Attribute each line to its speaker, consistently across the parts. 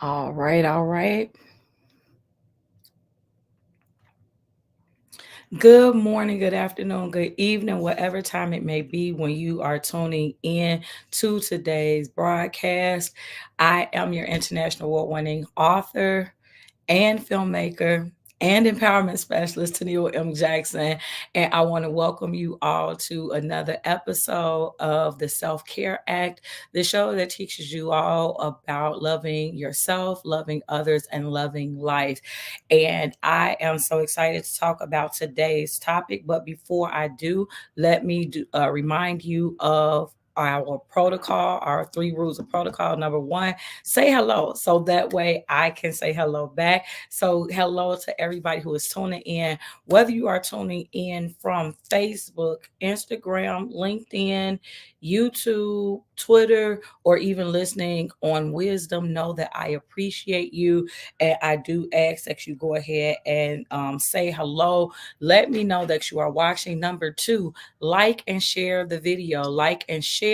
Speaker 1: All right, all right. Good morning, good afternoon, good evening, whatever time it may be when you are tuning in to today's broadcast. I am your international award-winning author and filmmaker and empowerment specialist, Tennille M. Jackson. And I want to welcome you all to another episode of the Self-Care Act, the show that teaches you all about loving yourself, loving others, and loving life. And I am so excited to talk about today's topic. But before I do, let me remind you of our protocol, our 3 rules of protocol. Number one, say hello. So that way I can say hello back. So hello to everybody who is tuning in, whether you are tuning in from Facebook, Instagram, LinkedIn, YouTube, Twitter, or even listening on Wisdom, know that I appreciate you. And I do ask that you go ahead and say hello. Let me know that you are watching. Number two, like and share the video, like and share.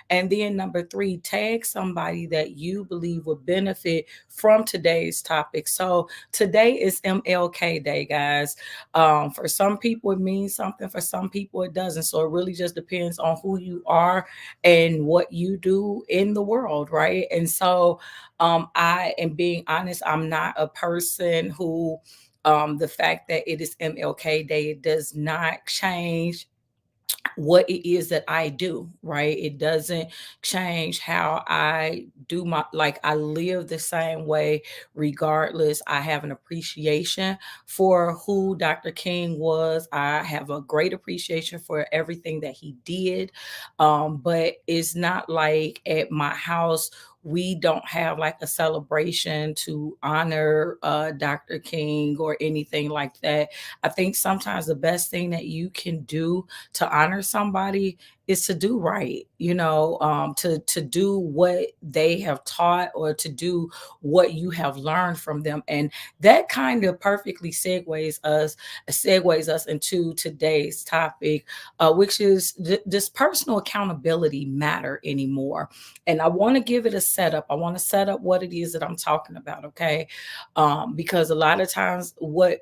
Speaker 1: And then number three, tag somebody that you believe would benefit from today's topic. So today is MLK Day, guys. For some people, it means something. For some people, it doesn't. So it really just depends on who you are and what you do in the world, right? And so I am being honest, I'm not a person who the fact that it is MLK Day, it does not change what it is that I do, right? It doesn't change how I do like I live the same way regardless. I have an appreciation for who Dr. King was. I have a great appreciation for everything that he did. But it's not like at my house we don't have like a celebration to honor Dr. King or anything like that. I think sometimes the best thing that you can do to honor somebody is to do right, to do what they have taught or to do what you have learned from them. And that kind of perfectly segues us into today's topic, which is does personal accountability matter anymore? And I want to give it a setup. I want to set up what it is that I'm talking about, okay? Because a lot of times when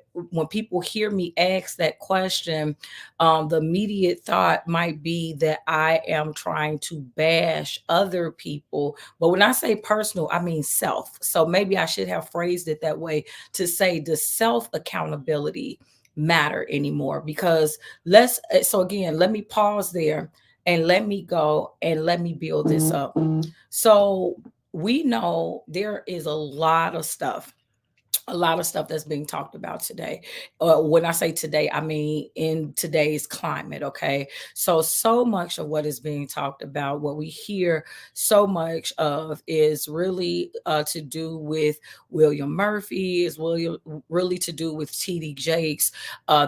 Speaker 1: people hear me ask that question, the immediate thought might be that I am trying to bash other people. But when I say personal, I mean self. So maybe I should have phrased it that way to say, does self accountability matter anymore? Because so again, let me pause there and let me go and let me build this up. So we know there is a lot of stuff that's being talked about today. When I say today, I mean in today's climate, okay? So much of what is being talked about, what we hear so much of is really to do with William Murphy, is really to do with TD Jakes.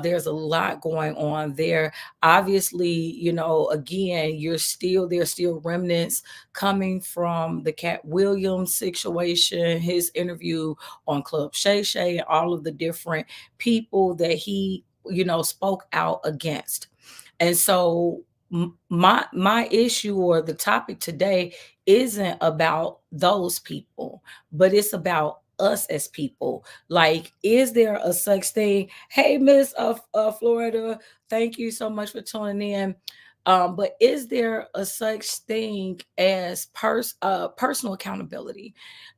Speaker 1: There's a lot going on there. Obviously, again, there's still remnants coming from the Cat Williams situation, his interview on Club Shay Shay, and all of the different people that he, spoke out against. And so my issue or the topic today isn't about those people, but it's about us as people. Like, is there a such thing? Hey, Miss Florida, thank you so much for tuning in. But is there a such thing as personal accountability?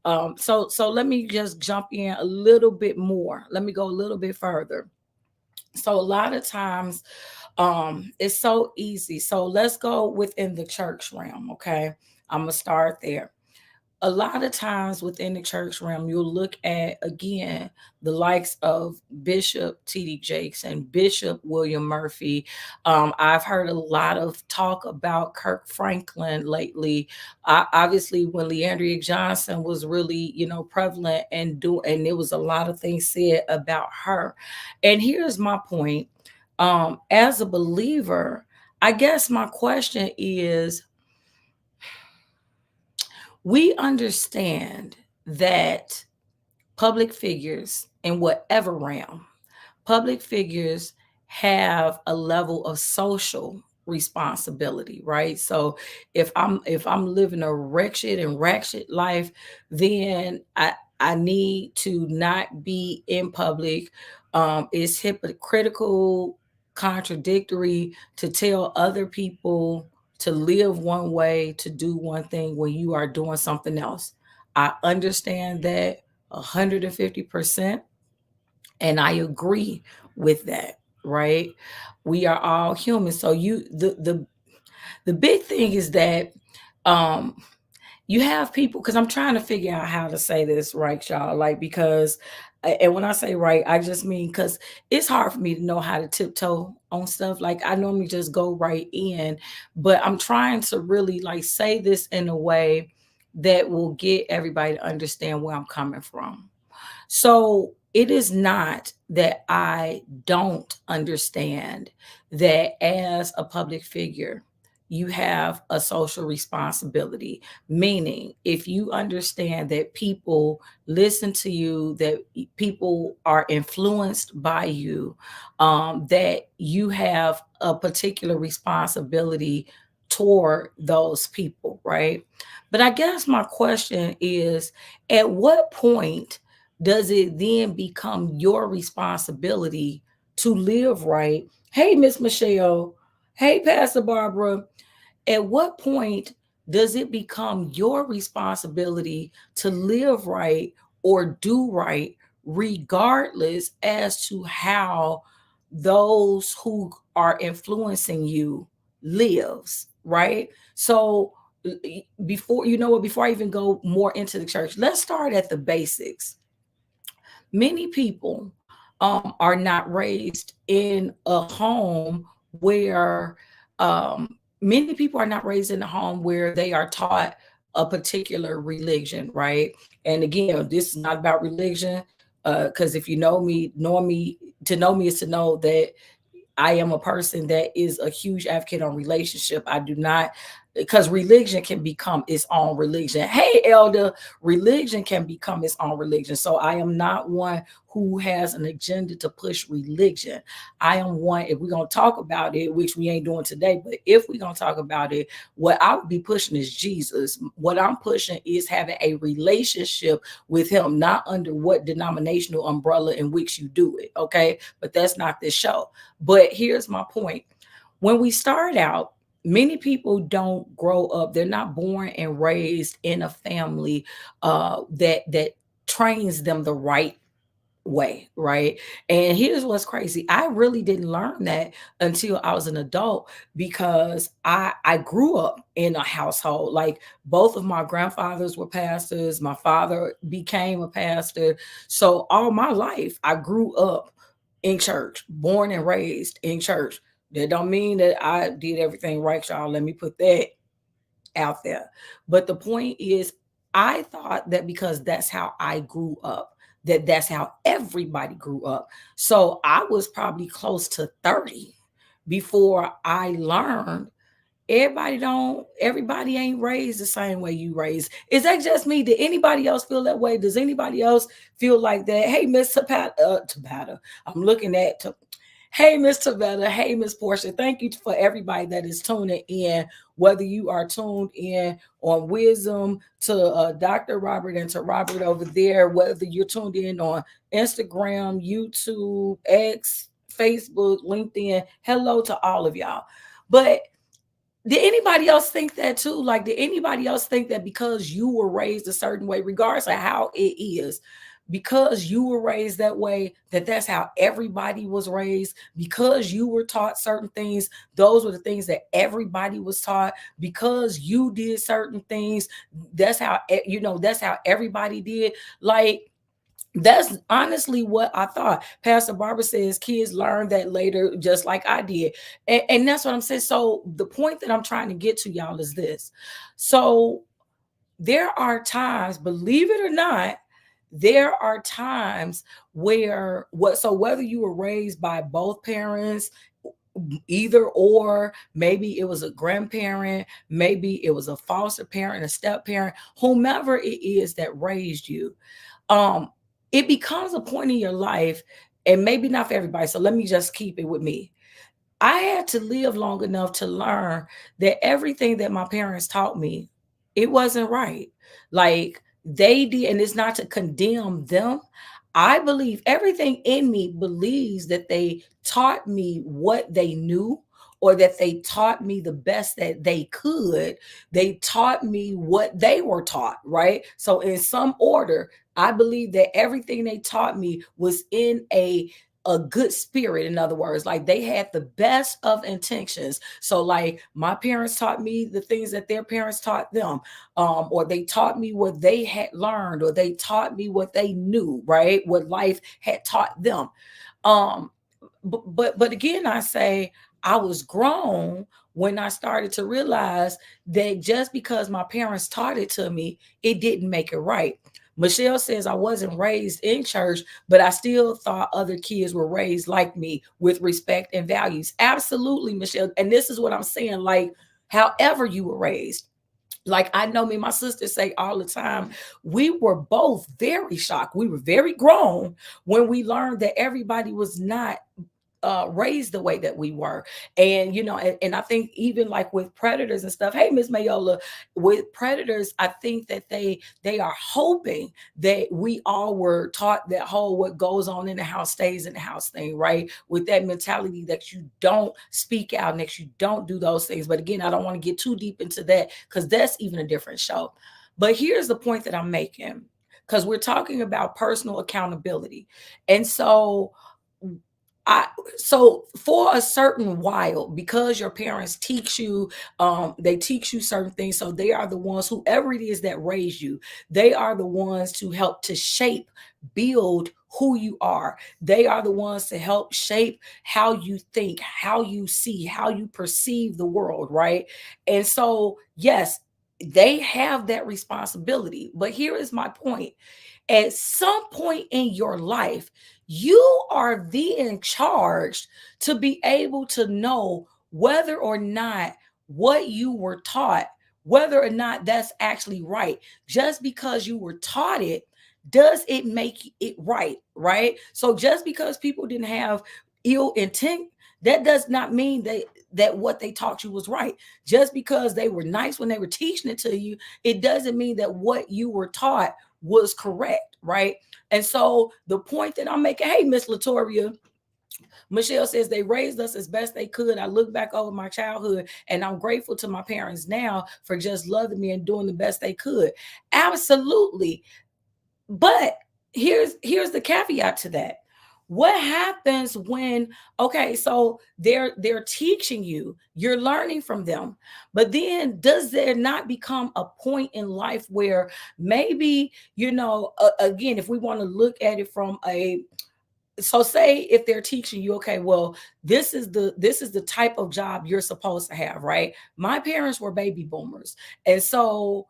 Speaker 1: So let me just jump in a little bit more. Let me go a little bit further. So a lot of times, it's so easy. So let's go within the church realm. Okay, I'm gonna start there. A lot of times within the church realm, you'll look at again the likes of Bishop T.D. Jakes and Bishop William Murphy. I've heard a lot of talk about Kirk Franklin lately. Obviously, when Leandria Johnson was really, prevalent and there was a lot of things said about her. And here's my point. As a believer, I guess my question is, we understand that public figures in whatever realm, public figures have a level of social responsibility, right? So if I'm living a wretched and ratchet life, then I need to not be in public. It's hypocritical, contradictory to tell other people to live one way, to do one thing when you are doing something else. I understand that 150%, and I agree with that, right? We are all human. So the big thing is that um you have people, because I'm trying to figure out how to say this right, y'all. Like, because, and when I say right, I just mean because it's hard for me to know how to tiptoe on stuff. Like, I normally just go right in, but I'm trying to really like say this in a way that will get everybody to understand where I'm coming from. So it is not that I don't understand that as a public figure, you have a social responsibility. Meaning, if you understand that people listen to you, that people are influenced by you, that you have a particular responsibility toward those people, right? But I guess my question is, at what point does it then become your responsibility to live right? Hey, Miss Michelle. Hey, Pastor Barbara. At what point does it become your responsibility to live right or do right, regardless as to how those who are influencing you lives, right? So before, you know what, before I even go more into the church, let's start at the basics. Many people are not raised in a home where many people are not raised in a home where they are taught a particular religion, right? And again, this is not about religion, because if you know me, to know me is to know that I am a person that is a huge advocate on relationship. I do not, because religion can become its own religion. Hey, elder, religion can become its own religion. So I am not one who has an agenda to push religion. I am one, if we're going to talk about it, which we ain't doing today, but if we're going to talk about it, what I would be pushing is Jesus. What I'm pushing is having a relationship with him, not under what denominational umbrella in which you do it. Okay. But that's not this show. But here's my point. When we start out, many people don't grow up, they're not born and raised in a family that trains them the right way, right? And here's what's crazy. I really didn't learn that until I was an adult, because I grew up in a household. Like, both of my grandfathers were pastors, my father became a pastor. So all my life I grew up in church, born and raised in church. That don't mean that I did everything right, y'all. Let me put that out there. But the point is, I thought that because that's how I grew up, that that's how everybody grew up. So I was probably close to 30 before I learned everybody ain't raised the same way you raised. Is that just me? Did anybody else feel that way? Does anybody else feel like that? Hey, Miss Tabata, I'm looking at Hey, Miss Tavetta. Hey, Miss Portia. Thank you for everybody that is tuning in, whether you are tuned in on Wisdom to Dr. Robert and to Robert over there, whether you're tuned in on Instagram, YouTube, X, Facebook, LinkedIn. Hello to all of y'all. But did anybody else think that too? Like, did anybody else think that because you were raised a certain way, regardless of how it is, because you were raised that way, that that's how everybody was raised? Because you were taught certain things, those were the things that everybody was taught. Because you did certain things, that's how, that's how everybody did. Like, that's honestly what I thought. Pastor Barbara says kids learn that later, just like I did. And that's what I'm saying. So the point that I'm trying to get to, y'all, is this. So there are times, believe it or not, there are times where whether you were raised by both parents, either or, maybe it was a grandparent, maybe it was a foster parent, a step parent, whomever it is that raised you, um it becomes a point in your life, and maybe not for everybody, so let me just keep it with me. I had to live long enough to learn that everything that my parents taught me, it wasn't right. Like, they did, and it's not to condemn them. I believe everything in me believes that they taught me what they knew, or that they taught me the best that they could. They taught me what they were taught, right? So, in some order, I believe that everything they taught me was in a good spirit. In other words, like they had the best of intentions. So like my parents taught me the things that their parents taught them, or they taught me what they had learned, or they taught me what they knew, right? What life had taught them. um but again, I say I was grown when I started to realize that just because my parents taught it to me, it didn't make it right. Michelle says I wasn't raised in church, but I still thought other kids were raised like me with respect and values. Absolutely, Michelle. And this is what I'm saying. Like, however you were raised, like I know me and my sister say all the time, we were both very shocked. We were very grown when we learned that everybody was not raised the way that we were. And and I think even like with predators and stuff, hey Miss Mayola, with predators, I think that they are hoping that we all were taught that whole what goes on in the house stays in the house thing, right? With that mentality that you don't speak out and that you don't do those things. But again, I don't want to get too deep into that because that's even a different show. But here's the point that I'm making, because we're talking about personal accountability. And I so for a certain while, because your parents teach you, they teach you certain things. So they are the ones, whoever it is that raised you, they are the ones to help to shape, build who you are. They are the ones to help shape how you think, how you see, how you perceive the world, right? And so, yes, they have that responsibility. But here is my point: at some point in your life, you are then charged to be able to know whether or not what you were taught, whether or not that's actually right. Just because you were taught it, does it make it right? Right. So just because people didn't have ill intent, that does not mean that what they taught you was right. Just because they were nice when they were teaching it to you, it doesn't mean that what you were taught was correct, right? And so the point that I'm making, hey, Miss Latoria, Michelle says they raised us as best they could. I look back over my childhood and I'm grateful to my parents now for just loving me and doing the best they could. Absolutely. But here's the caveat to that. What happens when, okay, so they're teaching you, you're learning from them, but then does there not become a point in life where maybe, again, if we want to look at it from a, so say if they're teaching you, okay, well, this is the type of job you're supposed to have, right? My parents were baby boomers, and so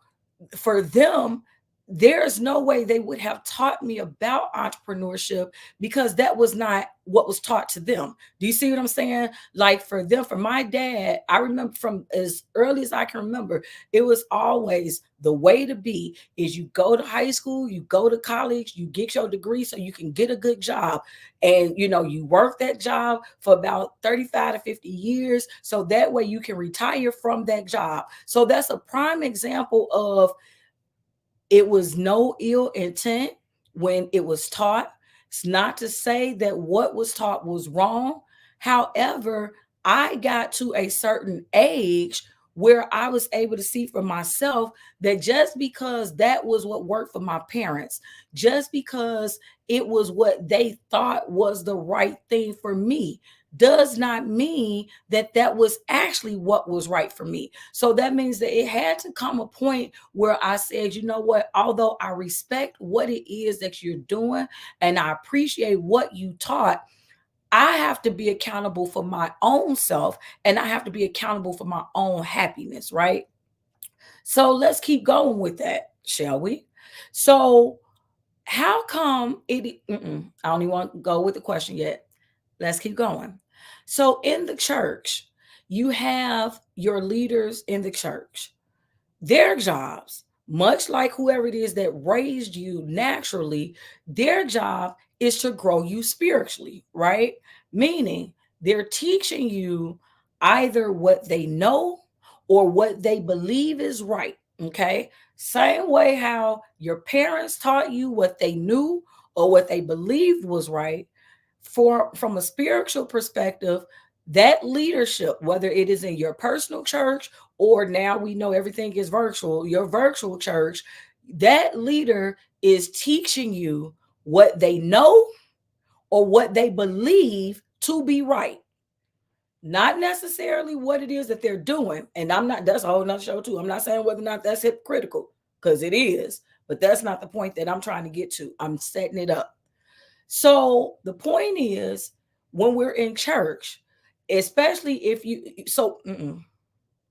Speaker 1: for them, there's no way they would have taught me about entrepreneurship because that was not what was taught to them. Do you see what I'm saying? Like for them, for my dad, I remember from as early as I can remember, it was always the way to be is you go to high school, you go to college, you get your degree so you can get a good job. And you work that job for about 35 to 50 years. So that way you can retire from that job. So that's a prime example of, it was no ill intent when it was taught. It's not to say that what was taught was wrong. However, I got to a certain age where I was able to see for myself that just because that was what worked for my parents, just because it was what they thought was the right thing for me, does not mean that that was actually what was right for me. So that means that it had to come a point where I said, you know what, although I respect what it is that you're doing and I appreciate what you taught, I have to be accountable for my own self and I have to be accountable for my own happiness, right? So let's keep going with that, shall we? So, how come it, I don't even want to go with the question yet. Let's keep going. So, in the church, you have your leaders in the church. Their jobs, much like whoever it is that raised you naturally, their job is to grow you spiritually, right? Meaning they're teaching you either what they know or what they believe is right. Okay. Same way how your parents taught you what they knew or what they believed was right. From a spiritual perspective, that leadership, whether it is in your personal church or now we know everything is virtual, your virtual church, that leader is teaching you what they know or what they believe to be right, not necessarily what it is that they're doing. And I'm not, that's a whole nother show too. I'm not saying whether or not that's hypocritical, because it is, but that's not the point that I'm trying to get to. I'm setting it up. So the point is, when we're in church, especially if you,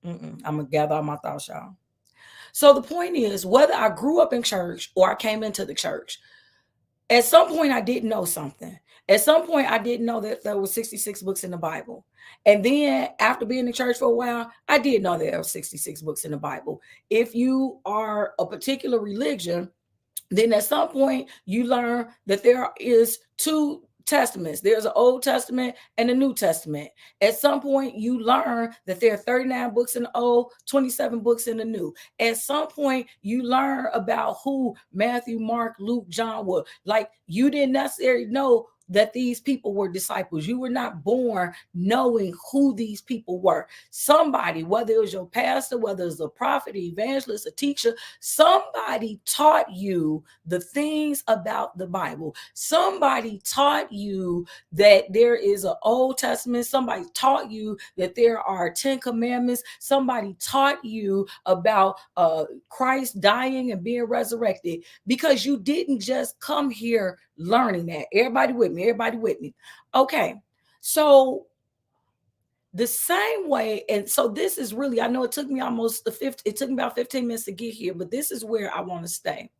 Speaker 1: I'm gonna gather all my thoughts, y'all. So the point is, whether I grew up in church or I came into the church, at some point I didn't know something. At some point I didn't know that there were 66 books in the Bible. And then after being in church for a while, I did know there were 66 books in the Bible. If you are a particular religion, then at some point you learn that there is two testaments. There's an Old Testament and a New Testament. At some point you learn that there are 39 books in the Old, 27 books in the New. At some point you learn about who Matthew, Mark, Luke, John were. Like, you didn't necessarily know that these people were disciples. You were not born knowing who these people were. Somebody, whether it was your pastor, whether it was a prophet, an evangelist, a teacher, somebody taught you the things about the Bible. Somebody taught you that there is an Old Testament. Somebody taught you that there are 10 commandments. Somebody taught you about Christ dying and being resurrected, because you didn't just come here learning that. Everybody with me? Everybody with me? Okay. So the same way, and so this is really, I know it took me almost it took me about 15 minutes to get here, but this is where I want to stay.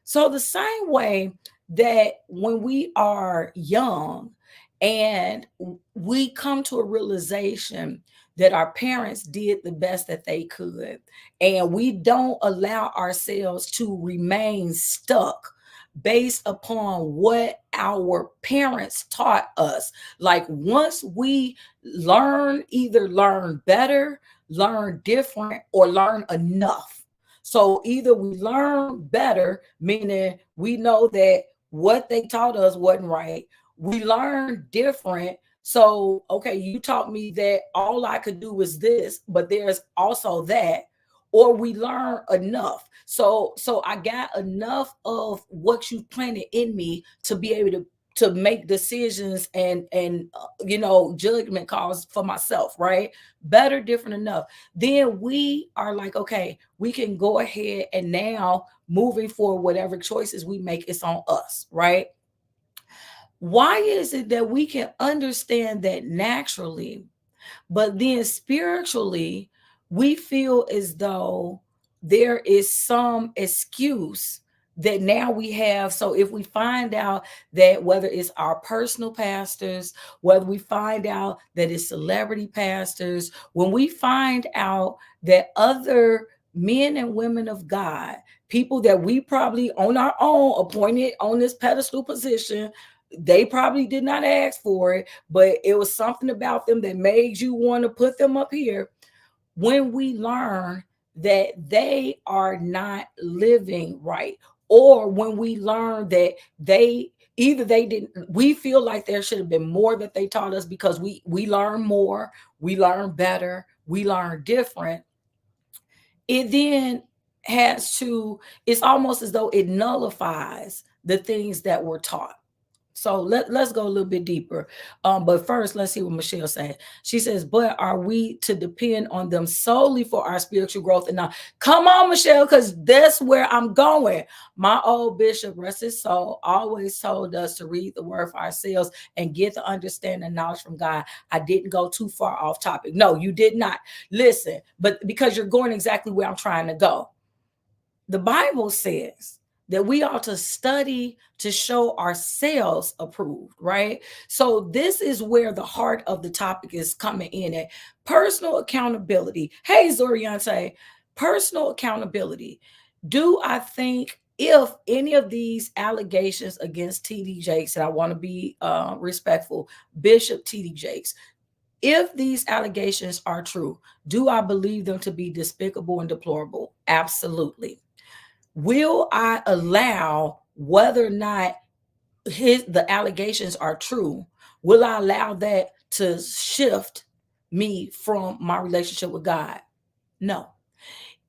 Speaker 1: So the same way that when we are young and we come to a realization that our parents did the best that they could, and we don't allow ourselves to remain stuck based upon what our parents taught us. Like, once we either learn better, learn different, or learn enough. So either we learn better, meaning we know that what they taught us wasn't right. We learn different. So, okay, you taught me that all I could do was this, but there's also that. Or we learn enough. So I got enough of what you planted in me to be able to make decisions and judgment calls for myself, right? Better, different, enough. Then we are like, okay, we can go ahead and now moving forward, whatever choices we make, it's on us, right? Why is it that we can understand that naturally, but then spiritually, we feel as though there is some excuse that now we have? So if we find out that whether it's our personal pastors, whether we find out that it's celebrity pastors, when we find out that other men and women of God, people that we probably on our own appointed on this pedestal position, they probably did not ask for it, but it was something about them that made you want to put them up here. When we learn that they are not living right, or when we learn that they didn't, we feel like there should have been more that they taught us, because we learn more, we learn better, we learn different. It then it's almost as though it nullifies the things that were taught. So let's go a little bit deeper. But first, let's see what Michelle said. She says, but are we to depend on them solely for our spiritual growth? And now, come on, Michelle, because that's where I'm going. My old bishop, rest his soul, always told us to read the word for ourselves and get the understanding and knowledge from God. I didn't go too far off topic. No, you did not. Listen, but because you're going exactly where I'm trying to go. The Bible says that we ought to study to show ourselves approved, right? So this is where the heart of the topic is coming in at. Personal accountability. Hey, Zoriante, personal accountability. Do I think if any of these allegations against TD Jakes, and I want to be respectful, Bishop TD Jakes, if these allegations are true, do I believe them to be despicable and deplorable? Absolutely. Will I allow whether or not the allegations are true? Will I allow that to shift me from my relationship with God? No.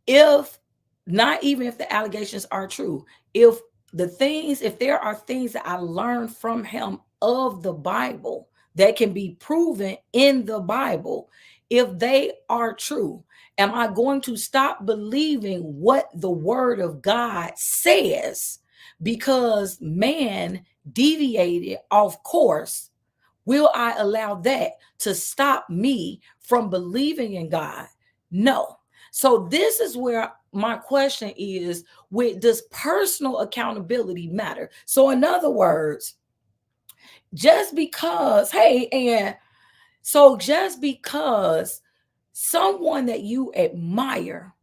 Speaker 1: If not, even if the allegations are true, if if there are things that I learned from him of the Bible that can be proven in the Bible, if they are true, am I going to stop believing what the word of God says because man deviated off course? Will I allow that to stop me from believing in God? No. So this is where my question is, does personal accountability matter? So in other words, just because, hey, and so just because someone that you admire,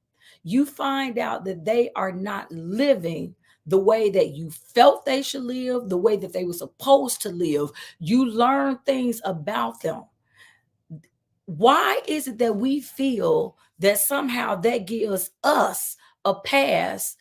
Speaker 1: you find out that they are not living the way that you felt they should live, the way that they were supposed to live, you learn things about them. Why is it that we feel that somehow that gives us a pass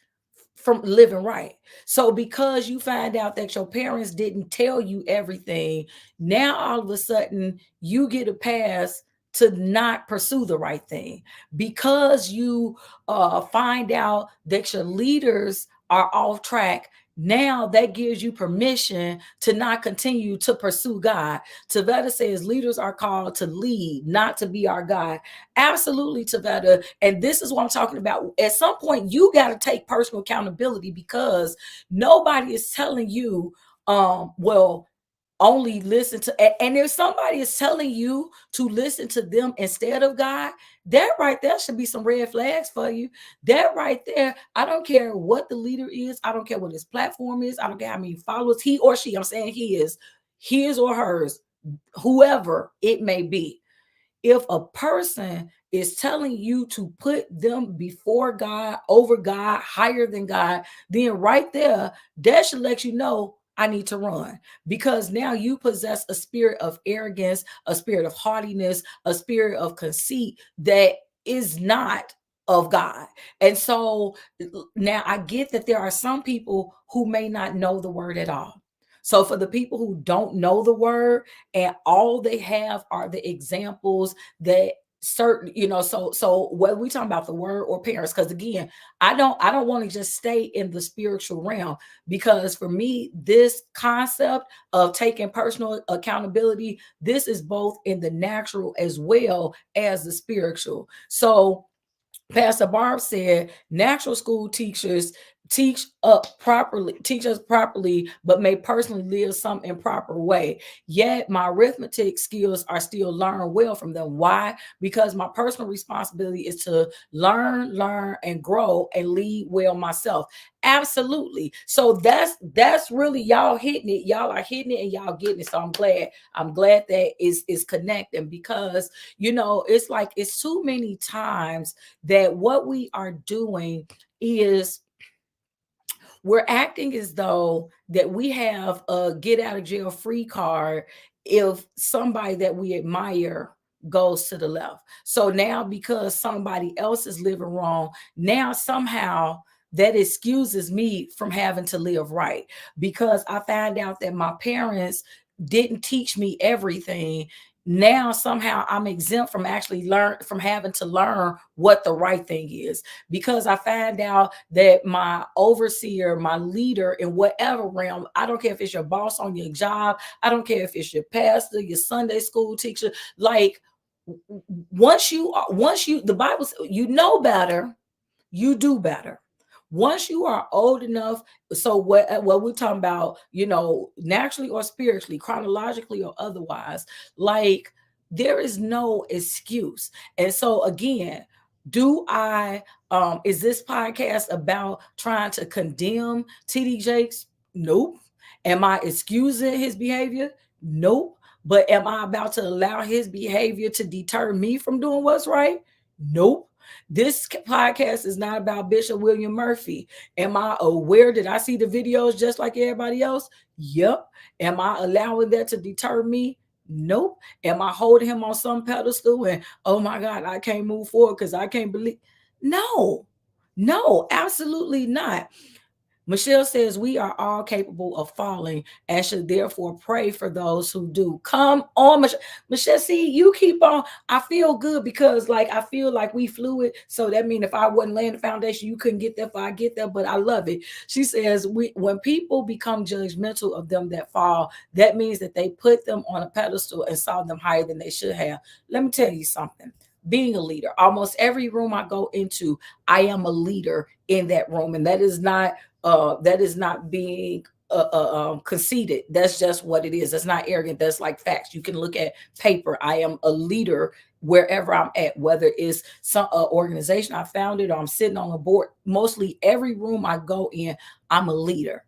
Speaker 1: from living right? So because you find out that your parents didn't tell you everything, now all of a sudden you get a pass to not pursue the right thing. Because you find out that your leaders are off track, now that gives you permission to not continue to pursue God. Tavetta says leaders are called to lead, not to be our God. Absolutely, Tavetta. And this is what I'm talking about. At some point, you got to take personal accountability because nobody is telling you, well, only listen to, and if somebody is telling you to listen to them instead of God, that right there should be some red flags for you. That right there, I don't care what the leader is, I don't care what his platform is, I don't care how many followers he or she, I'm saying he is, his or hers, whoever it may be. If a person is telling you to put them before God, over God, higher than God, then right there, that should let you know I need to run, because now you possess a spirit of arrogance, a spirit of haughtiness, a spirit of conceit that is not of God. And so now I get that there are some people who may not know the word at all. So for the people who don't know the word and all they have are the examples that certain, so whether we talking about the word or parents, because again, I don't want to just stay in the spiritual realm, because for me this concept of taking personal accountability, this is both in the natural as well as the spiritual. So Pastor Barb said natural school teachers teach us properly, but may personally live some improper way. Yet my arithmetic skills are still learned well from them. Why? Because my personal responsibility is to learn, and grow and lead well myself. Absolutely. So that's really y'all hitting it. Y'all are hitting it and y'all getting it. So I'm glad that is connecting, because it's like it's too many times that what we are doing is we're acting as though that we have a get out of jail free card if somebody that we admire goes to the left. So now because somebody else is living wrong, now somehow that excuses me from having to live right, because I found out that my parents didn't teach me everything. Now somehow I'm exempt from having to learn what the right thing is, because I find out that my overseer, my leader in whatever realm, I don't care if it's your boss on your job, I don't care if it's your pastor, your Sunday school teacher, like once you the Bible says you know better, you do better. Once you are old enough, so what we're talking about, naturally or spiritually, chronologically or otherwise, like there is no excuse. And so again, do I is this podcast about trying to condemn TD Jakes? Nope. Am I excusing his behavior? Nope. But am I about to allow his behavior to deter me from doing what's right? Nope. This podcast is not about Bishop William Murphy. Am I aware? Did I see the videos just like everybody else? Yep. Am I allowing that to deter me? Nope. Am I holding him on some pedestal and oh my God, I can't move forward because I can't believe? No, No, absolutely not. Michelle says we are all capable of falling and should therefore pray for those who do. Come on, Michelle. Michelle, see, you keep on. I feel good because, like, I feel like we fluid. So that means if I wasn't laying the foundation, you couldn't get there if I get there. But I love it. She says when people become judgmental of them that fall, that means that they put them on a pedestal and saw them higher than they should have. Let me tell you something. Being a leader, almost every room I go into, I am a leader in that room, and that is not being conceited. That's just what it is. That's not arrogant. That's like facts. You can look at paper. I am a leader wherever I'm at, whether it's some organization I founded or I'm sitting on a board. Mostly every room I go in, I'm a leader.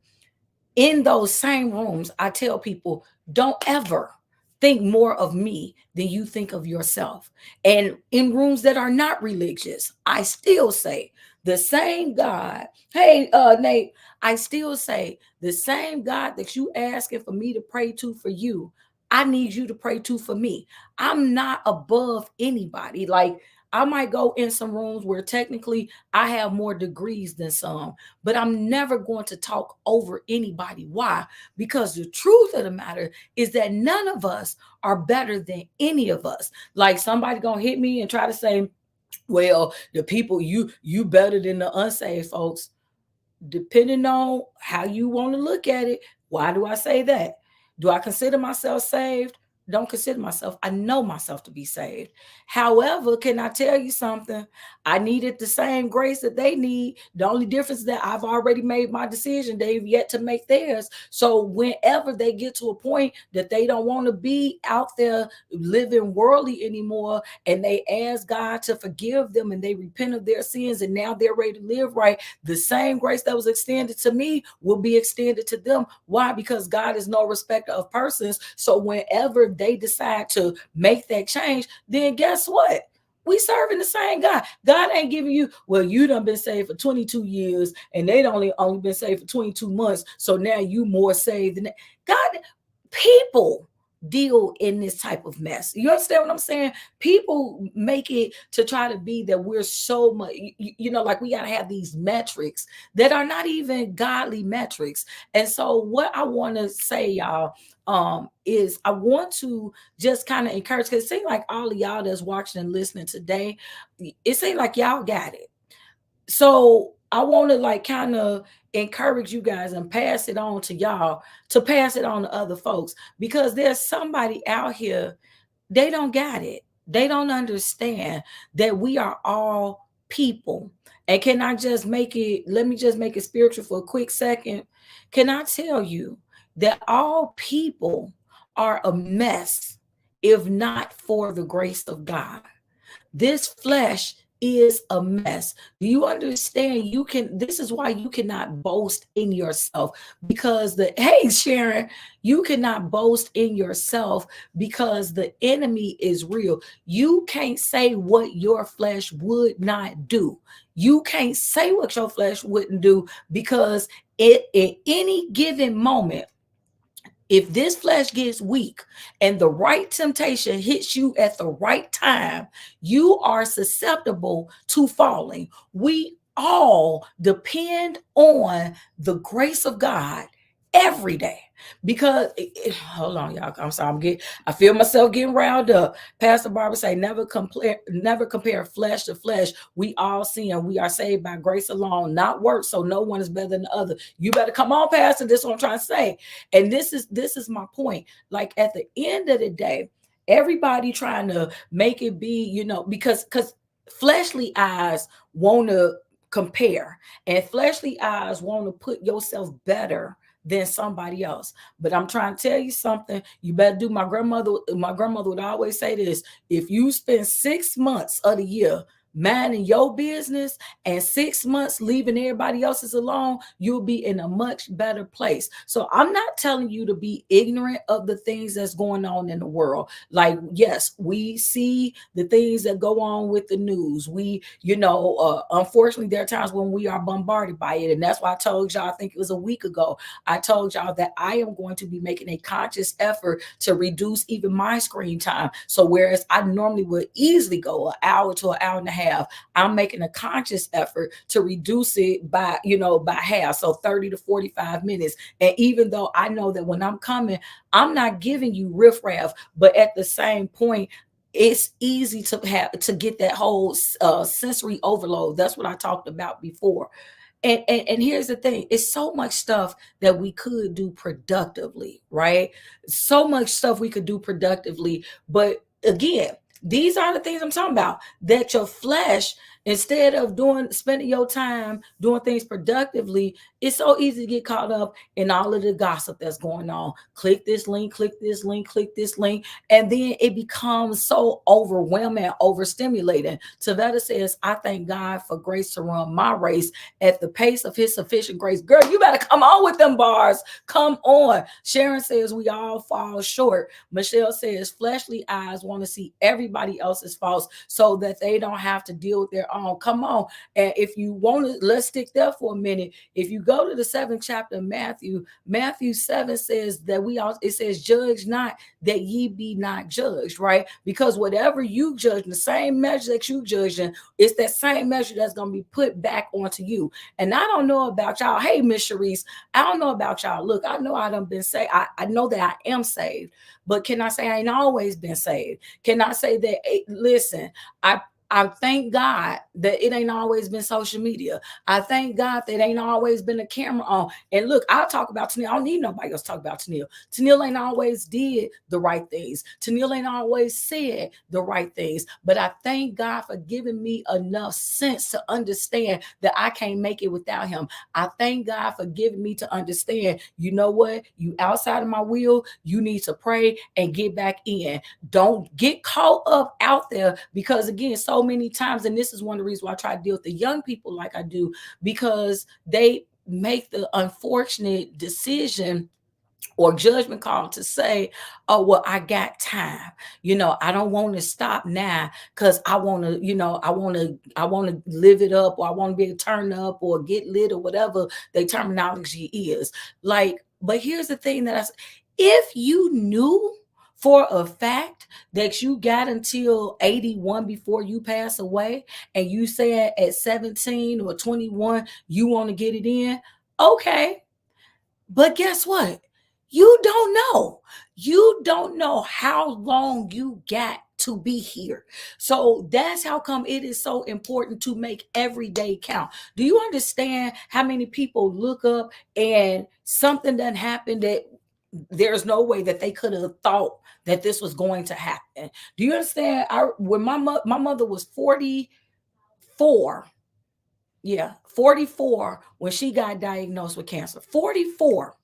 Speaker 1: In those same rooms, I tell people, don't ever think more of me than you think of yourself. And in rooms that are not religious, I still say the same God. Hey, Nate, I still say the same God that you asking for me to pray to for you, I need you to pray to for me. I'm not above anybody. Like, I might go in some rooms where technically I have more degrees than some, but I'm never going to talk over anybody. Why? Because the truth of the matter is that none of us are better than any of us. Like, somebody gonna hit me and try to say, well, the people, you better than the unsaved folks. Depending on how you want to look at it. Why do I say that? Do I consider myself saved? Don't consider myself. I know myself to be saved. However, can I tell you something? I needed the same grace that they need. The only difference is that I've already made my decision. They've yet to make theirs. So whenever they get to a point that they don't want to be out there living worldly anymore, and they ask God to forgive them and they repent of their sins, and now they're ready to live right, the same grace that was extended to me will be extended to them. Why? Because God is no respecter of persons. So whenever they decide to make that change, then guess what? We serving the same God. God ain't giving you, well, you done been saved for 22 years and they only been saved for 22 months. So now you more saved than that. God, people deal in this type of mess. You understand what I'm saying? People make it to try to be that we're so much, like we got to have these metrics that are not even godly metrics. And so what I want to say, y'all, is I want to just kind of encourage, because it seems like all of y'all that's watching and listening today, it seems like y'all got it. So I want to like kind of encourage you guys and pass it on to y'all, to pass it on to other folks, because there's somebody out here, they don't got it. They don't understand that we are all people. And can I just make it, let me just make it spiritual for a quick second. Can I tell you that all people are a mess if not for the grace of God? This flesh is a mess. Do you understand? This is why you cannot boast in yourself, because hey, Sharon, you cannot boast in yourself because the enemy is real. You can't say what your flesh would not do. You can't say what your flesh wouldn't do, because at any given moment, if this flesh gets weak and the right temptation hits you at the right time, you are susceptible to falling. We all depend on the grace of God every day. Because hold on, y'all. I'm sorry. I feel myself getting riled up. Pastor Barbara say, never compare flesh to flesh. We all sin. We are saved by grace alone, not works. So no one is better than the other. You better come on, Pastor. This is what I'm trying to say. And this is my point. Like, at the end of the day, everybody trying to make it be, because fleshly eyes want to compare, and fleshly eyes want to put yourself better than somebody else. But I'm trying to tell you something. You better do. My grandmother would always say this: if you spend 6 months of the year minding your business and 6 months leaving everybody else's alone, you'll be in a much better place. So I'm not telling you to be ignorant of the things that's going on in the world. Like, yes, we see the things that go on with the news. We, unfortunately, there are times when we are bombarded by it. And that's why I told y'all, I think it was a week ago, I told y'all that I am going to be making a conscious effort to reduce even my screen time. So whereas I normally would easily go an hour to an hour and a half half. I'm making a conscious effort to reduce it by, by half. So 30 to 45 minutes. And even though I know that when I'm coming, I'm not giving you riffraff, but at the same point, it's easy to get that whole sensory overload. That's what I talked about before. And here's the thing, it's so much stuff that we could do productively, right? So much stuff we could do productively. But again, these are the things I'm talking about, that your flesh, instead of spending your time doing things productively, it's so easy to get caught up in all of the gossip that's going on. Click this link, click this link, click this link. And then it becomes so overwhelming, overstimulating. Tavetta says, I thank God for grace to run my race at the pace of his sufficient grace. Girl, you better come on with them bars. Come on. Sharon says we all fall short. Michelle says fleshly eyes want to see everybody else's faults so that they don't have to deal with their own. Come on. And if you want to, let's stick there for a minute. If you go to the 7th chapter of Matthew 7 says that it says, judge not that ye be not judged, right? Because whatever you judge, the same measure that you judge in, it's that same measure that's going to be put back onto you. And I don't know about y'all. Hey, Miss Sharice, I don't know about y'all. Look, I know I done been saved. I know that I am saved, but can I say I ain't always been saved? Can I say that, listen, I thank God that it ain't always been social media. I thank God that ain't always been a camera on. And look, I'll talk about Tennille. I don't need nobody else to talk about Tennille. Tennille ain't always did the right things. Tennille ain't always said the right things. But I thank God for giving me enough sense to understand that I can't make it without him. I thank God for giving me to understand, you know what? You outside of my will, you need to pray and get back in. Don't get caught up out there, because again, so many times, and this is one of the reasons why I try to deal with the young people like I do, because they make the unfortunate decision or judgment call to say, oh, well, I got time. I don't want to stop now because I want to, I want to live it up, or I want to be able to turn up or get lit or whatever the terminology is. Like, but here's the thing if you knew for a fact that you got until 81 before you pass away, and you said at 17 or 21 you want to get it in, okay. But guess what? You don't know. You don't know how long you got to be here. So that's how come it is so important to make every day count. Do you understand how many people look up and something done happened that there's no way that they could have thought that this was going to happen? Do you understand? When my mother was 44, 44 when she got diagnosed with cancer. 44.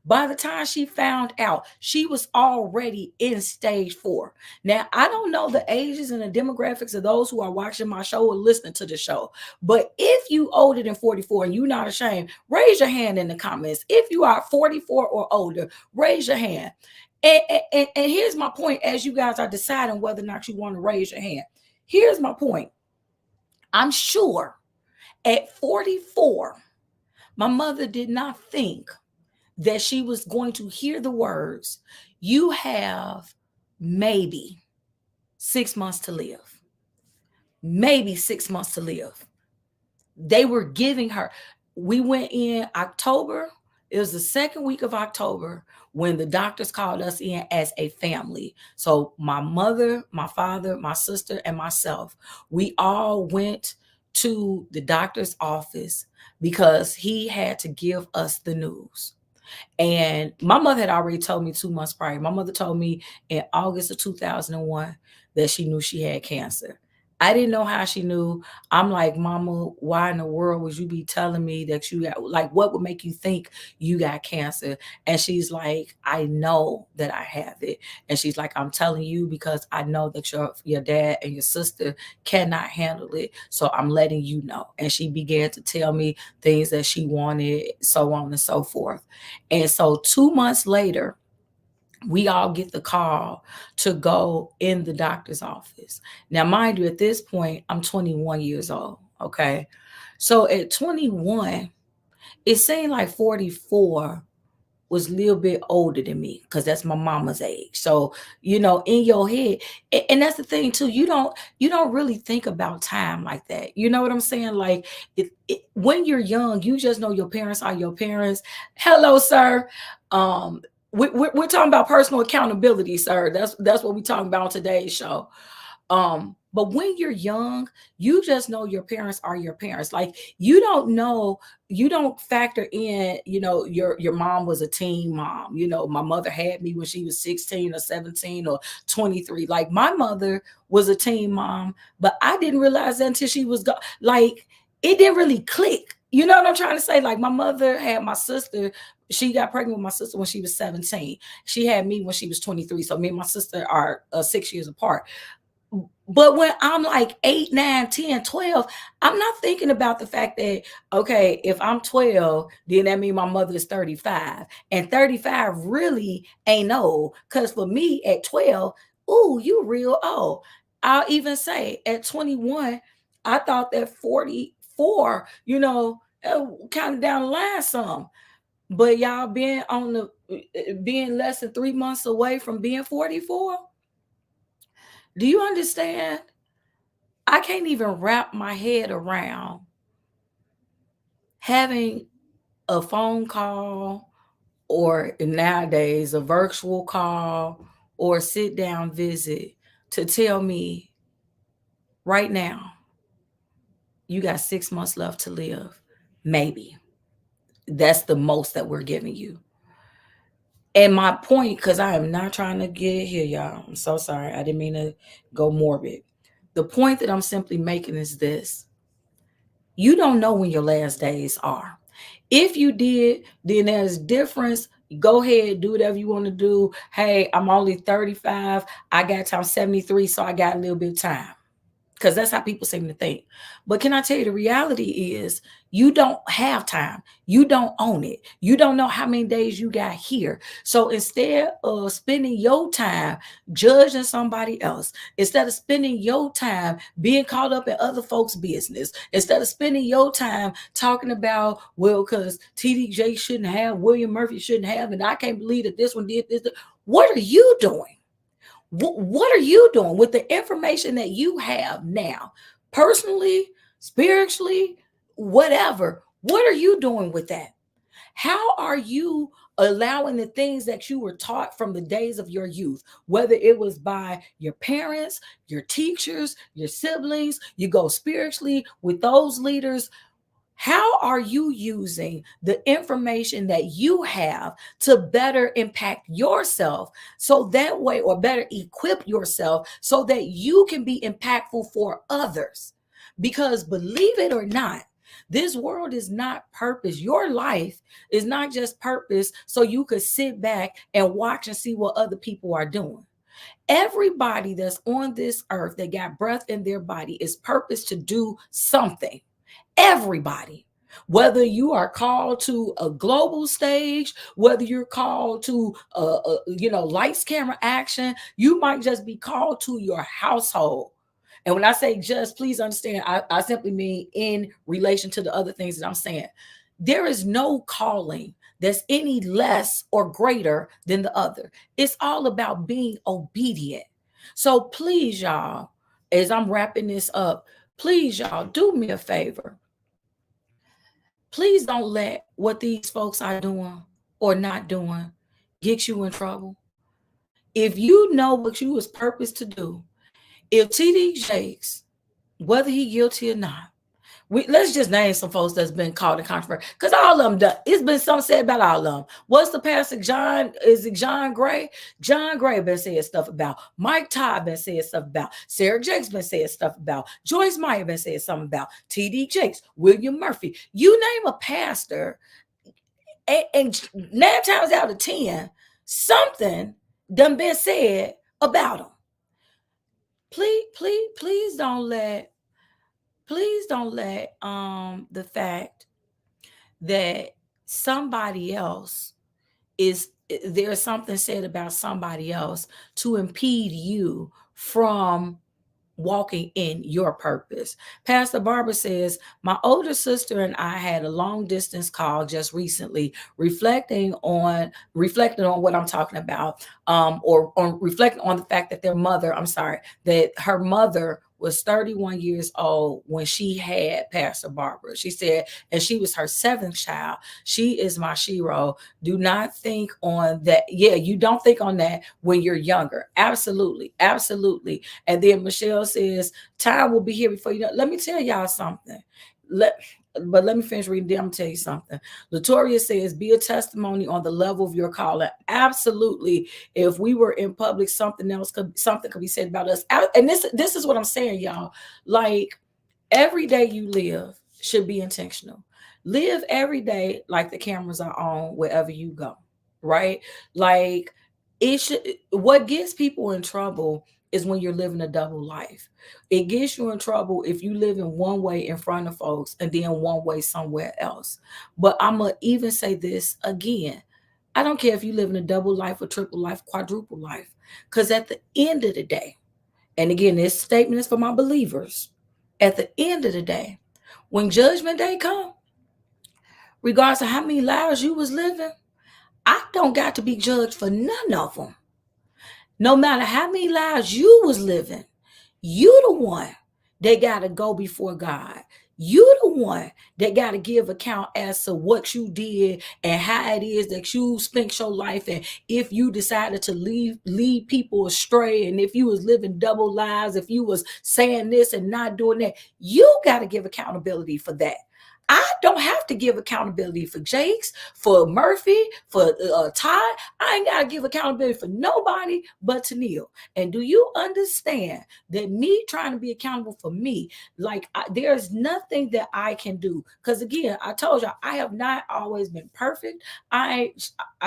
Speaker 1: By the time she found out, she was already in stage 4. Now, I don't know the ages and the demographics of those who are watching my show or listening to the show, but if you older than 44 and you're not ashamed, raise your hand in the comments. If you are 44 or older, raise your hand. And here's my point, as you guys are deciding whether or not you want to raise your hand. Here's my point. I'm sure at 44, my mother did not think that she was going to hear the words, you have maybe 6 months to live. Maybe 6 months to live. They were giving her, we went in October. It was the second week of October when the doctors called us in as a family. So my mother, my father, my sister, and myself, we all went to the doctor's office because he had to give us the news. And my mother had already told me 2 months prior. My mother told me in August of 2001 that she knew she had cancer. I didn't know how she knew. I'm like, Mama, why in the world would you be telling me that you got, like, what would make you think you got cancer? And she's like, I know that I have it. And she's like, I'm telling you because I know that your dad and your sister cannot handle it. So I'm letting you know. And she began to tell me things that she wanted, so on and so forth. And so 2 months later, we all get the call to go in the doctor's office. Now, mind you, at this point, I'm 21 years old. Okay. So at 21, it seemed like 44 was a little bit older than me because that's my mama's age. So, in your head, and that's the thing too, you don't really think about time like that. You know what I'm saying? Like when you're young, you just know your parents are your parents. Hello, sir. Um, we're talking about personal accountability, sir. That's what we're talking about on today's show. But when you're young, you just know your parents are your parents. Like you don't know, you don't factor in, your mom was a teen mom. My mother had me when she was 16 or 17 or 23. Like my mother was a teen mom, but I didn't realize that until she was gone. Like it didn't really click. You know what I'm trying to say? Like my mother had my sister. She got pregnant with my sister when she was 17. She had me when she was 23. So me and my sister are 6 years apart. But when I'm like 8, 9, 10, 12, I'm not thinking about the fact that, okay, if I'm 12, then that means my mother is 35. And 35 really ain't old. Because for me at 12, ooh, you real old. I'll even say at 21, I thought that 44, counting down the line some. But y'all being less than 3 months away from being 44, do you understand? I can't even wrap my head around having a phone call or nowadays a virtual call or sit down visit to tell me right now you got 6 months left to live. Maybe that's the most that we're giving you. And my point, because I am not trying to get here, y'all. I'm so sorry. I didn't mean to go morbid. The point that I'm simply making is this: you don't know when your last days are. If you did, then there's difference. Go ahead, do whatever you want to do. Hey, I'm only 35. I got time 73, so I got a little bit of time, because that's how people seem to think. But can I tell you, the reality is you don't have time. You don't own it. You don't know how many days you got here. So instead of spending your time judging somebody else, instead of spending your time being caught up in other folks' business, instead of spending your time talking about, well, because TDJ shouldn't have, William Murphy shouldn't have, and I can't believe that this one did this. What are you doing? What are you doing with the information that you have now, personally, spiritually, whatever? What are you doing with that? How are you allowing the things that you were taught from the days of your youth, whether it was by your parents, your teachers, your siblings, you go spiritually with those leaders? How are you using the information that you have to better impact yourself, so that way, or better equip yourself so that you can be impactful for others? Because believe it or not, this world is not purpose. Your life is not just purpose so you could sit back and watch and see what other people are doing. Everybody that's on this earth that got breath in their body is purpose to do something. Everybody. Whether you are called to a global stage, whether you're called to lights, camera, action, you might just be called to your household. And when I say just, please understand, I simply mean in relation to the other things that I'm saying. There is no calling that's any less or greater than the other. It's all about being obedient. So please, y'all, as I'm wrapping this up, please, y'all, do me a favor. Please don't let what these folks are doing or not doing get you in trouble. If you know what you was purposed to do, if TD Jakes, whether he guilty or not, let's just name some folks that's been caught in controversy, because all of them done. It's been something said about all of them. What's the pastor? John, is it John Gray? John Gray been saying stuff about. Mike Todd been saying stuff about. Sarah Jakes been saying stuff about. Joyce Meyer been saying something about. TD Jakes, William Murphy. You name a pastor, and 9 times out of 10, something done been said about them. Please don't let the fact that somebody else is there's something said about somebody else to impede you from walking in your purpose. Pastor Barbara says, my older sister and I had a long distance call just recently, reflecting on what I'm talking about, or on reflecting on the fact that that her mother was 31 years old when she had Pastor Barbara. She said, and she was her seventh child. She is my shero. Do not think on that. Yeah, you don't think on that when you're younger. Absolutely. Absolutely. And then Michelle says, time will be here before you know. Let me tell y'all something. Let me finish reading. Then I'm gonna tell you something. Latoria says, be a testimony on the level of your calling. Absolutely. If we were in public, something could be said about us. And this is what I'm saying, y'all. Like, every day you live should be intentional. Live every day like the cameras are on wherever you go, right? Like, it should. What gets people in trouble is when you're living a double life. It gets you in trouble if you live in one way in front of folks and then one way somewhere else. But I'm going to even say this again. I don't care if you live in a double life, a triple life, quadruple life. Because at the end of the day, and again, this statement is for my believers, at the end of the day, when judgment day come, regardless of how many lives you was living, I don't got to be judged for none of them. No matter how many lives you was living, you the one that got to go before God. You the one that got to give account as to what you did and how it is that you spent your life, and if you decided to lead people astray, and if you was living double lives, if you was saying this and not doing that, you got to give accountability for that. I don't have to give accountability for Jakes, for Murphy, for Todd. I ain't got to give accountability for nobody but Tennille. And do you understand that me trying to be accountable for me, like, there's nothing that I can do? Because again, I told you I have not always been perfect. I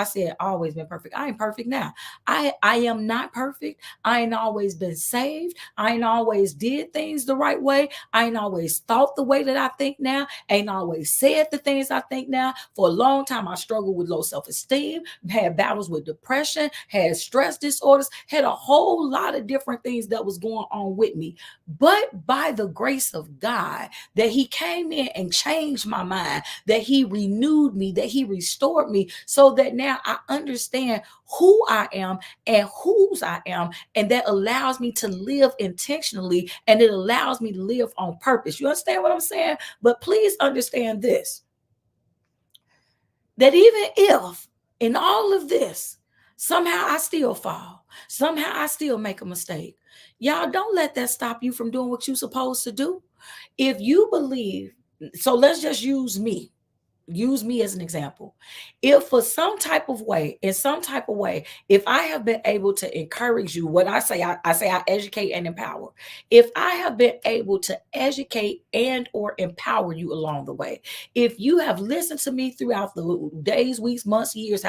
Speaker 1: said always been perfect. I ain't perfect now. I am not perfect. I ain't always been saved. I ain't always did things the right way. I ain't always thought the way that I think now. Ain't always said the things I think now. For a long time, I struggled with low self-esteem, had battles with depression, had stress disorders, had a whole lot of different things that was going on with me. But by the grace of God, that he came in and changed my mind, that he renewed me, that he restored me, so that now I understand who I am and whose I am. And that allows me to live intentionally, and it allows me to live on purpose. You understand what I'm saying? But please understand this, that even if in all of this, somehow I still fall, somehow I still make a mistake, y'all don't let that stop you from doing what you're supposed to do. If you believe, so let's just use me as an example. If for some type of way, in some type of way, if I have been able to encourage you, what I say I educate and empower. If I have been able to educate and or empower you along the way, if you have listened to me throughout the days, weeks, months, years,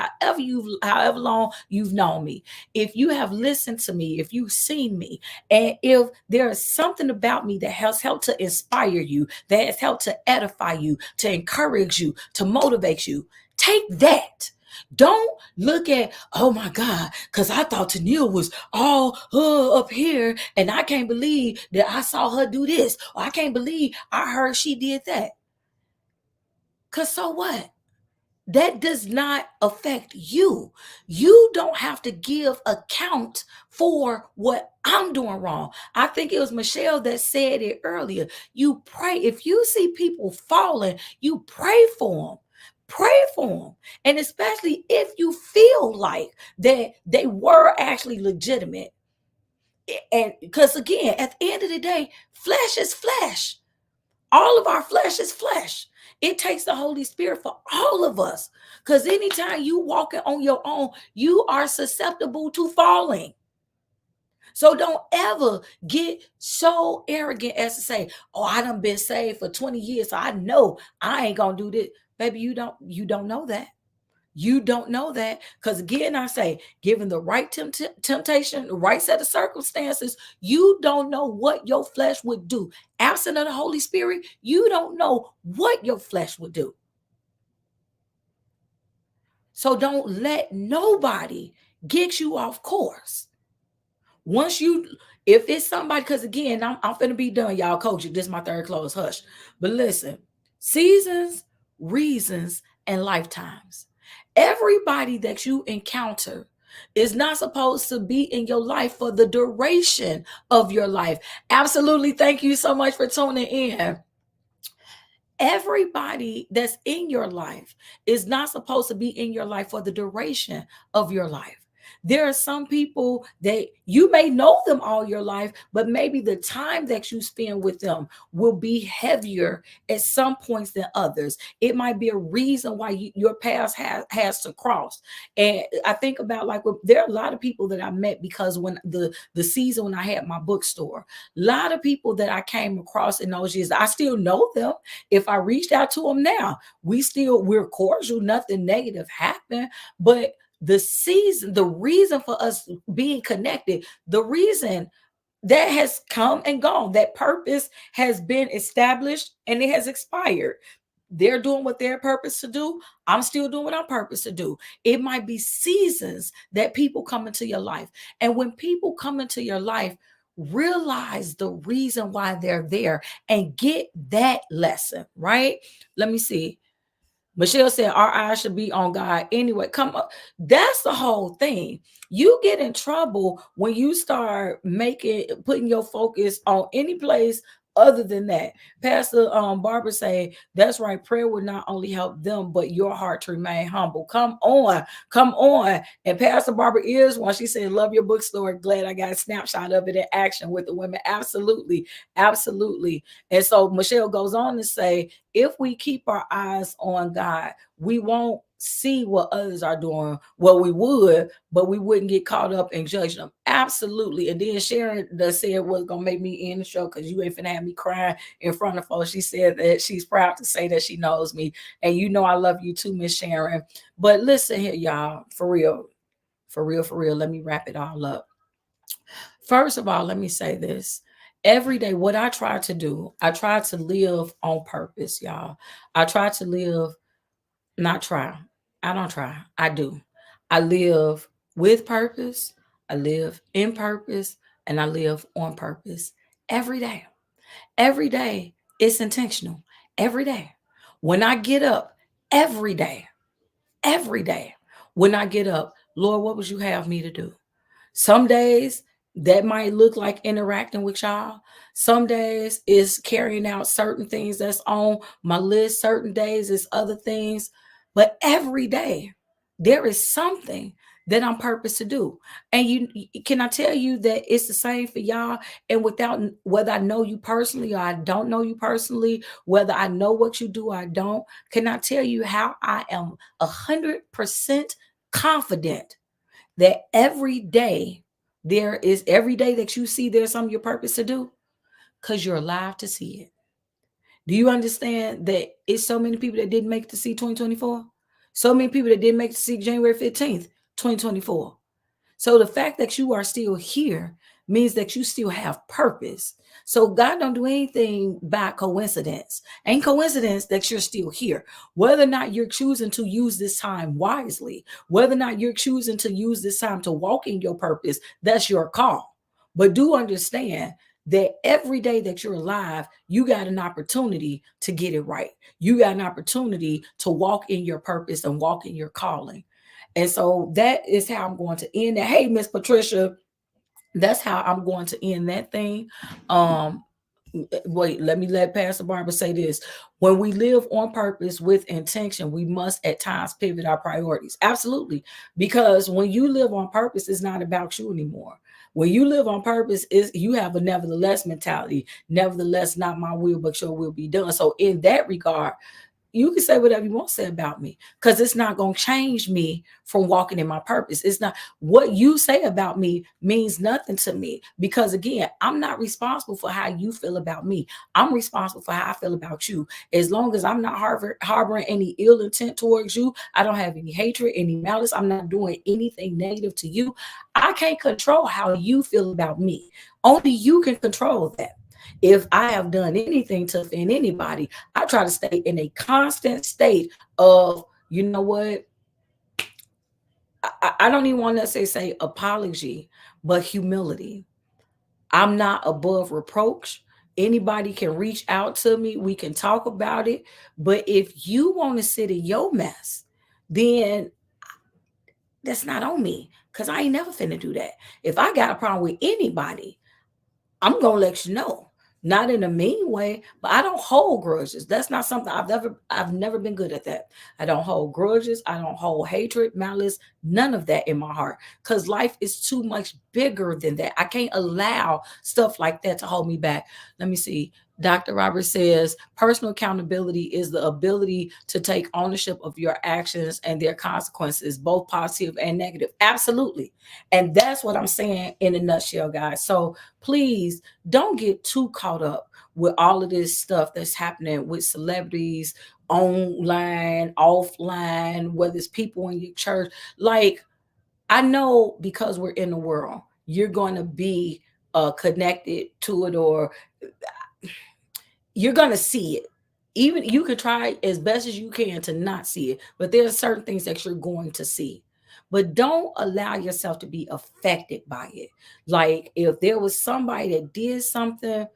Speaker 1: however long you've known me, if you have listened to me, if you've seen me, and if there is something about me that has helped to inspire you, that has helped to edify you, to encourage you, to motivate you, take that. Don't look at, oh my God, because I thought Tennille was all up here, and I can't believe that I saw her do this, or I can't believe I heard she did that. Because so what? That does not affect you. You don't have to give account for what I'm doing wrong. I think it was Michelle that said it earlier. You pray. If you see people falling, you pray for them. Pray for them. And especially if you feel like that they were actually legitimate. And because again, at the end of the day, flesh is flesh. All of our flesh is flesh. It takes the Holy Spirit for all of us. Because anytime you walking on your own, you are susceptible to falling. So don't ever get so arrogant as to say, oh, I done been saved for 20 years, so I know I ain't gonna do this. Baby, you don't know that. You don't know that, because again, I say, given the right temptation, the right set of circumstances, you don't know what your flesh would do. Absent of the Holy Spirit, you don't know what your flesh would do. So don't let nobody get you off course. Once you, if it's somebody, because again, I'm finna be done, y'all. Coach, this is my third close. Hush. But listen, seasons, reasons, and lifetimes. Everybody that you encounter is not supposed to be in your life for the duration of your life. Absolutely. Thank you so much for tuning in. Everybody that's in your life is not supposed to be in your life for the duration of your life. There are some people that you may know them all your life, but maybe the time that you spend with them will be heavier at some points than others. It might be a reason why your path has to cross. And I think about, like, there are a lot of people that I met because when the season when I had my bookstore, a lot of people that I came across in those years, I still know them. If I reached out to them now, we're cordial, nothing negative happened. But the season, the reason for us being connected, the reason that has come and gone, that purpose has been established and it has expired. They're doing what they're purpose to do. I'm still doing what I'm purpose to do. It might be seasons that people come into your life. And when people come into your life, realize the reason why they're there and get that lesson, right? Let me see. Michelle said our eyes should be on God anyway. Come up. That's the whole thing. You get in trouble when you start putting your focus on any place other than that. Pastor Barbara say that's right. Prayer will not only help them, but your heart to remain humble. Come on, come on. And Pastor Barbara is one. She said, "Love your bookstore. Glad I got a snapshot of it in action with the women." Absolutely, absolutely. And so Michelle goes on to say, if we keep our eyes on God, we won't see what others are doing. Well, we would, but we wouldn't get caught up in judging them. Absolutely. And then Sharon does said what's gonna make me end the show because you ain't finna have me crying in front of folks. She said that she's proud to say that she knows me. And you know I love you too, Miss Sharon. But listen here, y'all, for real, for real, for real. Let me wrap it all up. First of all, let me say this. Every day, what I try to do, I try to live on purpose, y'all. I try to live, not try. I don't try. I do. I live with purpose. I live in purpose and I live on purpose every day. Every day, it's intentional. Every day. When I get up, every day, when I get up, Lord, what would you have me to do? Some days that might look like interacting with y'all. Some days is carrying out certain things that's on my list. Certain days is other things. But every day there is something that I'm purposed to do. And can I tell you that it's the same for y'all? And without, whether I know you personally or I don't know you personally, whether I know what you do or I don't, can I tell you how I am 100% confident that every day that you see there's something your purpose to do because you're alive to see it. Do you understand that it's so many people that didn't make it to see 2024? So many people that didn't make it to see January 15th, 2024. So the fact that you are still here means that you still have purpose. So God don't do anything by coincidence. Ain't coincidence that you're still here. Whether or not you're choosing to use this time wisely, whether or not you're choosing to use this time to walk in your purpose, that's your call. But do understand that every day that you're alive, you got an opportunity to get it right. You got an opportunity to walk in your purpose and walk in your calling. And so that is how I'm going to end it. Hey, Miss Patricia, that's how I'm going to end that thing. Um, Wait, let me let Pastor Barbara say this. When we live on purpose with intention, we must at times pivot our priorities. Absolutely. Because when you live on purpose, it's not about you anymore. When you live on purpose, is you have a nevertheless mentality. Nevertheless, not my will, but your will be done. So in that regard, you can say whatever you want to say about me because it's not going to change me from walking in my purpose. It's not, what you say about me means nothing to me because, again, I'm not responsible for how you feel about me. I'm responsible for how I feel about you. As long as I'm not harboring any ill intent towards you, I don't have any hatred, any malice, I'm not doing anything negative to you. I can't control how you feel about me. Only you can control that. If I have done anything to offend anybody, I try to stay in a constant state of, you know what? I don't even want to say apology, but humility. I'm not above reproach. Anybody can reach out to me. We can talk about it. But if you want to sit in your mess, then that's not on me because I ain't never finna do that. If I got a problem with anybody, I'm gonna let you know. Not in a mean way, but I don't hold grudges. That's not something I've never been good at that. I don't hold grudges. I don't hold hatred, malice, none of that in my heart. Because life is too much bigger than that. I can't allow stuff like that to hold me back. Let me see. Dr. Robert says personal accountability is the ability to take ownership of your actions and their consequences, both positive and negative. Absolutely. And that's what I'm saying in a nutshell, guys. So please don't get too caught up with all of this stuff that's happening with celebrities online, offline, whether it's people in your church. Like, I know because we're in the world, you're going to be connected to it, or you're going to see it. Even you can try as best as you can to not see it, but there are certain things that you're going to see. But don't allow yourself to be affected by it. Like, if there was somebody that did something,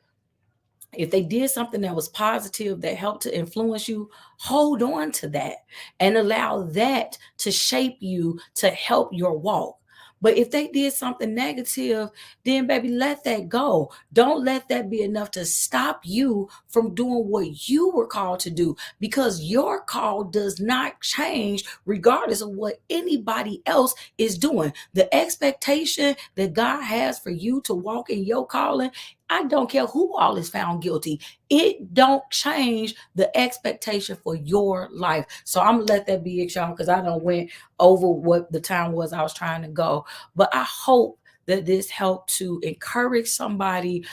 Speaker 1: if they did something that was positive that helped to influence you, hold on to that and allow that to shape you to help your walk. But if they did something negative, then baby, let that go. Don't let that be enough to stop you from doing what you were called to do, because your call does not change regardless of what anybody else is doing. The expectation that God has for you to walk in your calling, I don't care who all is found guilty. It don't change the expectation for your life. So I'm gonna let that be it, y'all, because I don't went over what the time was I was trying to go. But I hope that this helped to encourage somebody.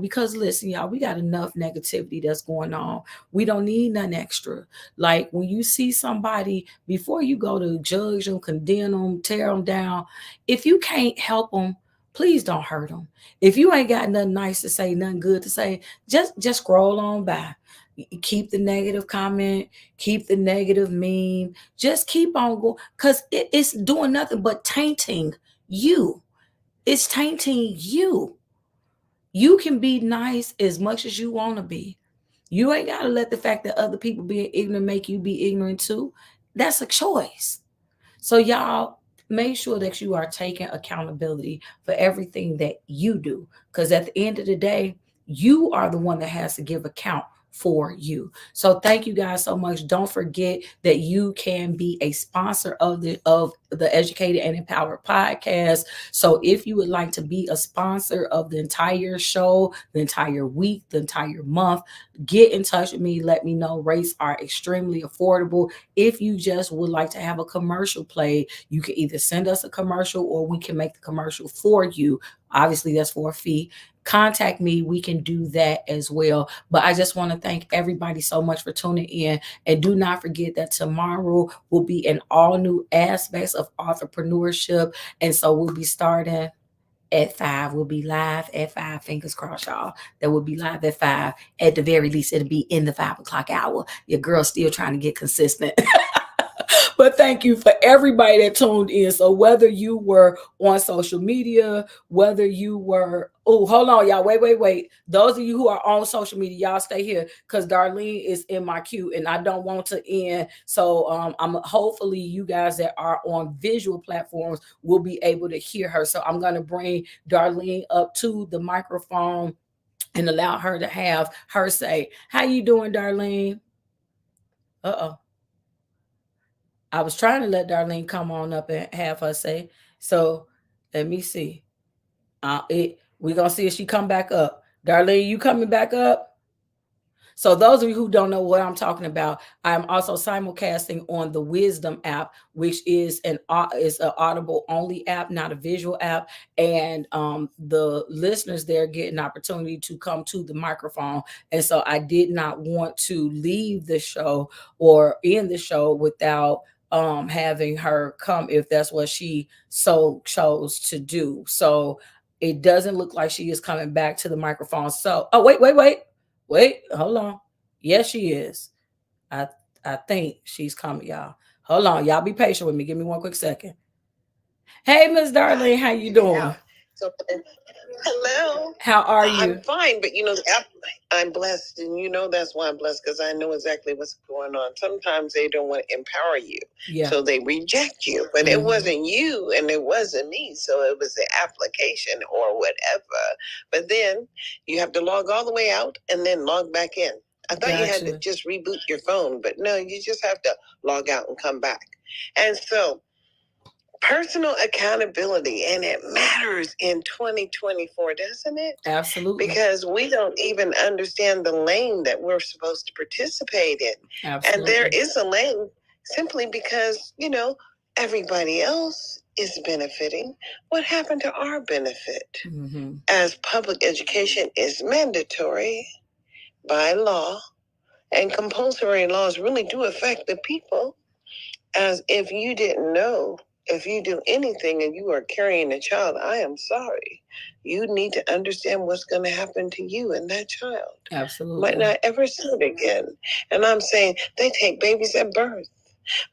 Speaker 1: Because listen, y'all, we got enough negativity that's going on. We don't need none extra. Like, when you see somebody, before you go to judge them, condemn them, tear them down, if you can't help them, please don't hurt them. If you ain't got nothing nice to say, nothing good to say, just scroll on by. Keep the negative comment, keep the negative meme, just keep on going, because it's doing nothing but tainting you. It's tainting you. You can be nice as much as you want to be. You ain't got to let the fact that other people being ignorant make you be ignorant too. That's a choice. So, y'all, make sure that you are taking accountability for everything that you do. Because at the end of the day, you are the one that has to give account for you. So thank you guys so much. Don't forget that you can be a sponsor of the Educated and Empowered podcast. So if you would like to be a sponsor of the entire show, the entire week, the entire month, get in touch with me. Let me know. Rates are extremely affordable. If you just would like to have a commercial play, you can either send us a commercial or we can make the commercial for you. Obviously, that's for a fee. Contact me. We can do that as well. But I just want to thank everybody so much for tuning in. And do not forget that tomorrow will be an all new aspects of entrepreneurship. And so we'll be starting at 5. We'll be live at 5. Fingers crossed, y'all. That will be live at 5. At the very least, it'll be in the 5 o'clock hour. Your girl's still trying to get consistent. But thank you for everybody that tuned in. So whether you were on social media, whether you were, oh, hold on, y'all. Wait. Those of you who are on social media, y'all stay here because Darlene is in my queue and I don't want to end. So I'm hopefully you guys that are on visual platforms will be able to hear her. So I'm gonna bring Darlene up to the microphone and allow her to have her say. How you doing, Darlene? Uh-oh. I was trying to let Darlene come on up and have her say. So let me see. We're gonna see if she come back up. Darlene, you coming back up? So those of you who don't know what I'm talking about, I'm also simulcasting on the Wisdom app, which is an Audible only app, not a visual app. And the listeners there get an opportunity to come to the microphone. And so I did not want to leave the show or end the show without having her come if that's what she so chose to do. So it doesn't look like she is coming back to the microphone. So, oh, wait, hold on. Yes, she is. I I think she's coming, y'all. Hold on, y'all be patient with me. Give me one quick second. Hey, Miss Darlene, how you doing?
Speaker 2: So, hello.
Speaker 1: How are
Speaker 2: I'm
Speaker 1: you?
Speaker 2: fine, but I'm blessed, and that's why I'm blessed because I know exactly what's going on. Sometimes they don't want to empower you,
Speaker 1: Yeah.
Speaker 2: so they reject you. But it wasn't you, and it wasn't me, so it was the application or whatever. But then you have to log all the way out and then log back in. I thought you had to just reboot your phone, but no, you just have to log out and come back. And so personal accountability, and it matters in 2024, doesn't it?
Speaker 1: Absolutely.
Speaker 2: Because we don't even understand the lane that we're supposed to participate in. Absolutely. And there is a lane simply because, everybody else is benefiting. What happened to our benefit? As public education is mandatory by law, and compulsory laws really do affect the people, as if you didn't know, if you do anything and you are carrying a child, I am sorry. You need to understand what's going to happen to you and that child.
Speaker 1: Absolutely.
Speaker 2: Might not ever see it again. And I'm saying they take babies at birth,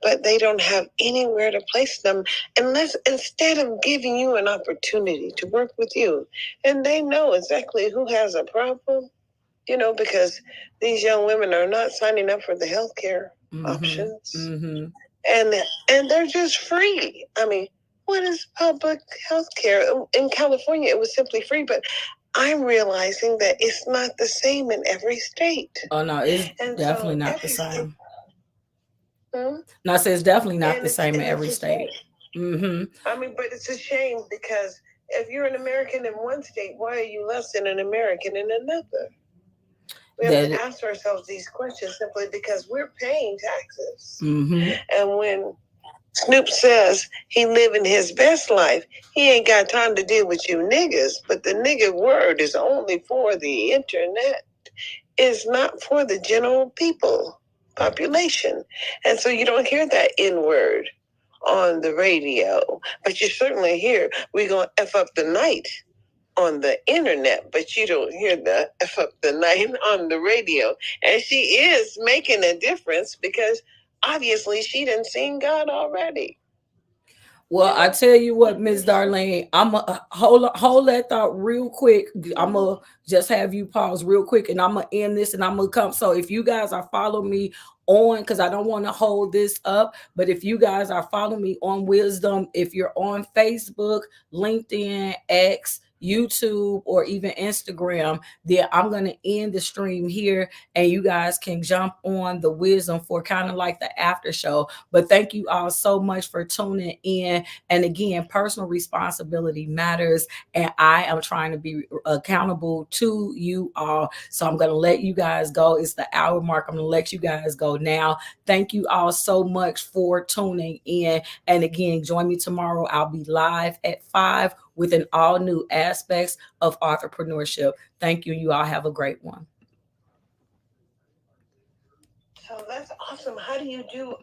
Speaker 2: but they don't have anywhere to place them unless instead of giving you an opportunity to work with you, and they know exactly who has a problem, because these young women are not signing up for the healthcare options. And they're just free. I mean, what is public health care? In California, it was simply free, but I'm realizing that it's not the same in every state.
Speaker 1: Oh no, it's definitely not the same. No, I say it's definitely not the same in every state.
Speaker 2: I mean, but it's a shame because if you're an American in one state, why are you less than an American in another? We have to ask ourselves these questions simply because we're paying taxes. And when Snoop says he living his best life, he ain't got time to deal with you niggas, but the nigga word is only for the internet. It's not for the general people, population. And so you don't hear that N word on the radio, but you certainly hear we gonna F up the night on the internet, but you don't hear the F up the night on the radio. And she is making a difference because obviously she done seen God already.
Speaker 1: Well, I tell you what, Miss Darlene, I'm a hold that thought real quick. I'm gonna just have you pause real quick, and I'm gonna end this, and I'm gonna come. So if you guys are following me on, because I don't want to hold this up, but if you guys are following me on Wisdom, if you're on Facebook, LinkedIn, X, YouTube, or even Instagram, then I'm going to end the stream here and you guys can jump on the Wisdom for kind of like the after show. But thank you all so much for tuning in. And again, personal responsibility matters. And I am trying to be accountable to you all. So I'm going to let you guys go. It's the hour mark. I'm going to let you guys go now. Thank you all so much for tuning in. And again, join me tomorrow. I'll be live at 5 with an all new aspects of entrepreneurship. Thank you. You all have a great one. So that's awesome. How do you do